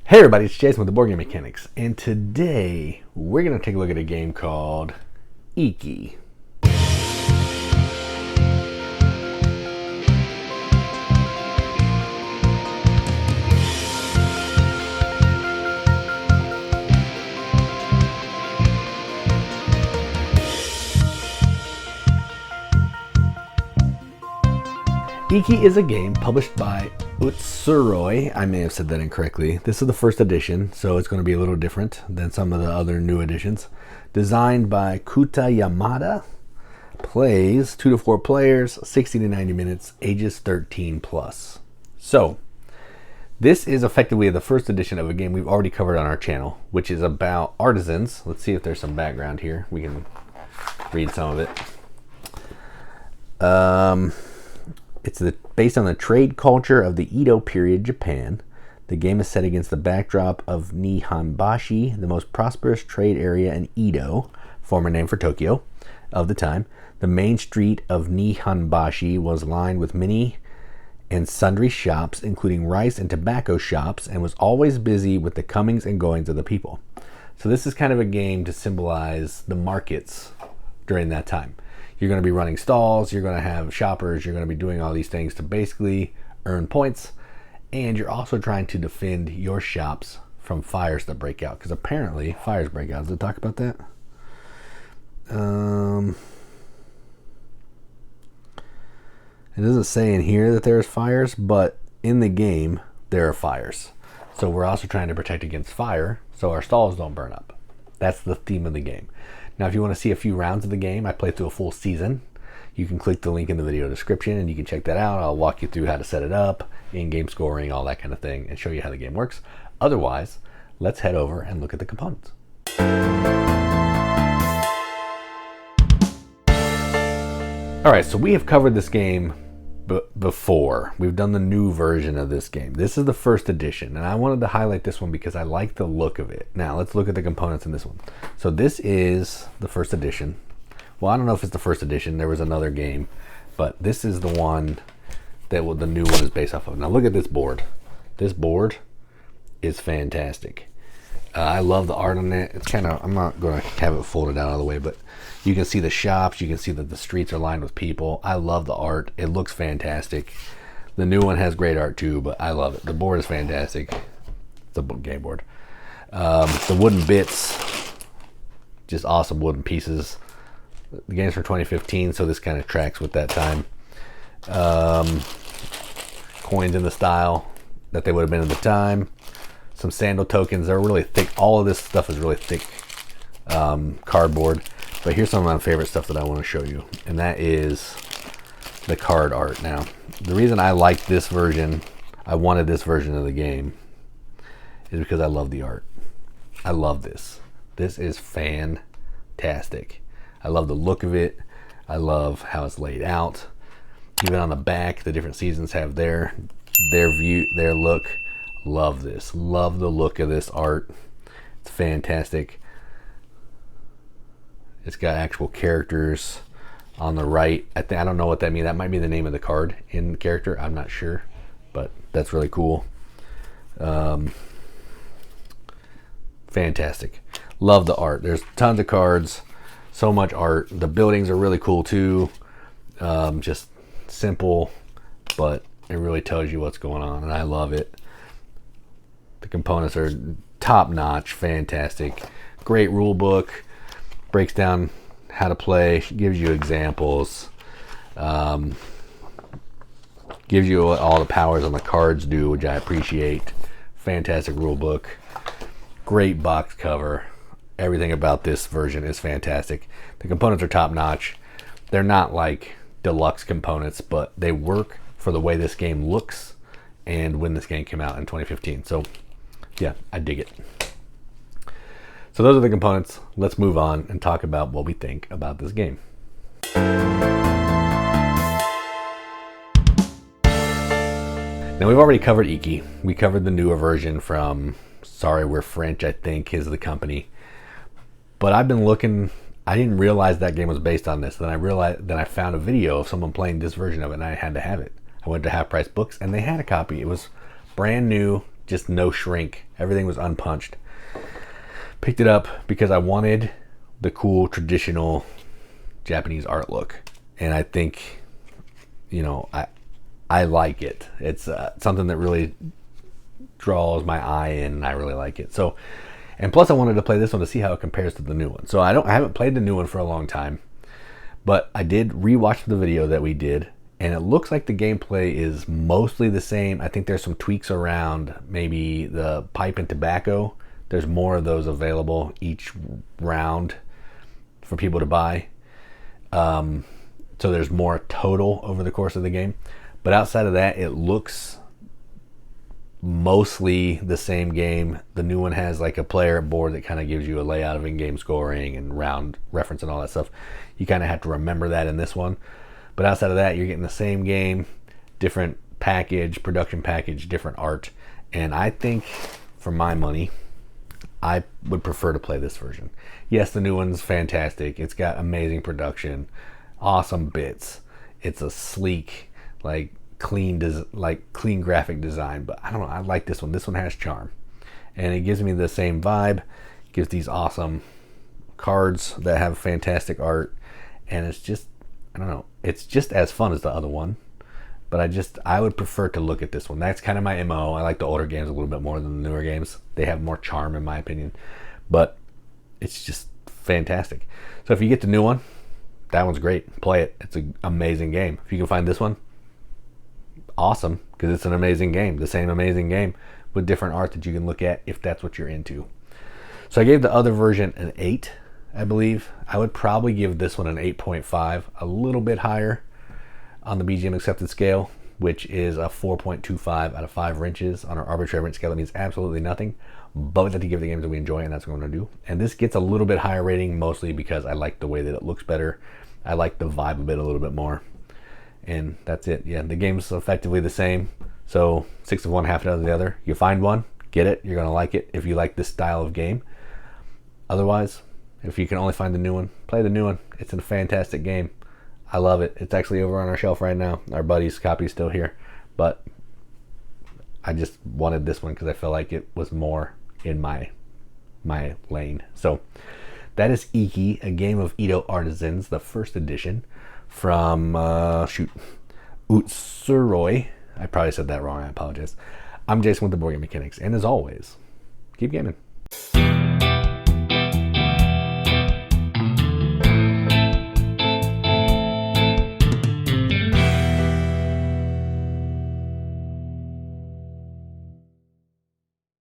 Hey everybody, it's Jason with the Board Game Mechanics, and today we're going to take a look at a game called Iki. Iki is a game published by Utsuroi. I may have said that incorrectly. This is the first edition, so it's going to be a little different than some of the other new editions. Designed by Kuta Yamada. Plays 2 to 4 players, 60 to 90 minutes, ages 13 plus. So, this is effectively the first edition of a game we've already covered on our channel, which is about artisans. Let's see if there's some background here. We can read some of it. It's based on the trade culture of the Edo period Japan. The game is set against the backdrop of Nihonbashi, the most prosperous trade area in Edo, former name for Tokyo, of the time. The main street of Nihonbashi was lined with many and sundry shops, including rice and tobacco shops, and was always busy with the comings and goings of the people. So this is kind of a game to symbolize the markets during that time. You're going to be running stalls, you're going to have shoppers, you're going to be doing all these things to basically earn points, and you're also trying to defend your shops from fires that break out, because apparently fires break out. Does it talk about that? It doesn't say in here that there's fires, but in the game there are fires. So we're also trying to protect against fire so our stalls don't burn up. That's the theme of the game. Now, if you want to see a few rounds of the game, I played through a full season. You can click the link in the video description and you can check that out. I'll walk you through how to set it up, in-game scoring, all that kind of thing, and show you how the game works. Otherwise, let's head over and look at the components. All right, so we have covered this game before. We've done the new version of this game. This is the first edition, and I wanted to highlight this one because I like the look of it. Now, let's look at the components in this one. So this is the first edition. Well, I don't know if it's the first edition. There was another game, but this is the one that the new one is based off of. Now, look at this board. This board is fantastic. I love the art on it. It's kind of, I'm not going to have it folded out all the way, but you can see the shops. You can see that the streets are lined with people. I love the art. It looks fantastic. The new one has great art too, but I love it. The board is fantastic. It's a game board. The wooden bits, just awesome wooden pieces. The game's from 2015, so this kind of tracks with that time. Coins in the style that they would have been at the time. Some sandal tokens. They're really thick. All of this stuff is really thick cardboard. But here's some of my favorite stuff that I want to show you, and that is the card art. Now, the reason I like this version, I wanted this version of the game, is because I love the art. I love this. This is fantastic. I love the look of it. I love how it's laid out. Even on the back, the different seasons have their view, their look. Love this. Love the look of this art. It's fantastic. It's got actual characters on the right. I don't know what that means. That might be the name of the card in the character. I'm not sure, but that's really cool. Fantastic. Love the art. There's tons of cards, so much art. The buildings are really cool too. Just simple, but it really tells you what's going on, and I love it. The components are top notch, fantastic. Great rule book. Breaks down how to play, gives you examples, gives you what all the powers on the cards do, which I appreciate. Fantastic rule book. Great box cover. Everything about this version is fantastic. The components are top notch. They're not like deluxe components, but they work for the way this game looks and when this game came out in 2015. So yeah, I dig it. So those are the components. Let's move on and talk about what we think about this game. Now, we've already covered Iki. We covered the newer version from Sorry We're French, I think is the company. But I've been looking, I didn't realize that game was based on this. Then I found a video of someone playing this version of it, and I had to have it. I went to Half Price Books and they had a copy. It was brand new just no shrink. Everything was unpunched. Picked it up because I wanted the cool traditional Japanese art look, and I think, you know, I like it. It's something that really draws my eye in, and I really like it. So, and plus I wanted to play this one to see how it compares to the new one. So I haven't played the new one for a long time, but I did rewatch the video that we did, and it looks like the gameplay is mostly the same. I think there's some tweaks around maybe the pipe and tobacco. There's more of those available each round for people to buy. So there's more total over the course of the game. But outside of that, it looks mostly the same game. The new one has like a player board that kind of gives you a layout of in-game scoring and round reference and all that stuff. You kind of have to remember that in this one. But outside of that, you're getting the same game, different package, production package, different art. And I think, for my money, I would prefer to play this version. Yes, the new one's fantastic. It's got amazing production, awesome bits. It's a sleek, like clean graphic design. But I don't know, I like this one. This one has charm. And it gives me the same vibe. It gives these awesome cards that have fantastic art. And it's just, I don't know, it's just as fun as the other one. But I would prefer to look at this one. That's kind of my MO. I like the older games a little bit more than the newer games. They have more charm in my opinion. But it's just fantastic. So if you get the new one, that one's great. Play it. It's an amazing game. If you can find this one, awesome, because it's an amazing game. The same amazing game with different art that you can look at if that's what you're into. So I gave the other version an 8, I believe. I would probably give this one an 8.5, a little bit higher on the BGM accepted scale, which is a 4.25 out of 5 wrenches. On our arbitrary wrench scale, that means absolutely nothing, but we have to give the games that we enjoy, and that's what I'm going to do. And this gets a little bit higher rating, mostly because I like the way that it looks better. I like the vibe of it a little bit more, and that's it. Yeah, the game's effectively the same, so 6 of one, half a dozen of the other. You find one, get it, you're going to like it if you like this style of game. Otherwise, if you can only find the new one, play the new one. It's a fantastic game. I love it. It's actually over on our shelf right now. Our buddy's copy's still here, but I just wanted this one because I felt like it was more in my lane. So that is Iki, a game of Edo Artisans, the first edition from Utsuroi. I probably said that wrong. I apologize. I'm Jason with the Boardgame Mechanics, and as always, keep gaming.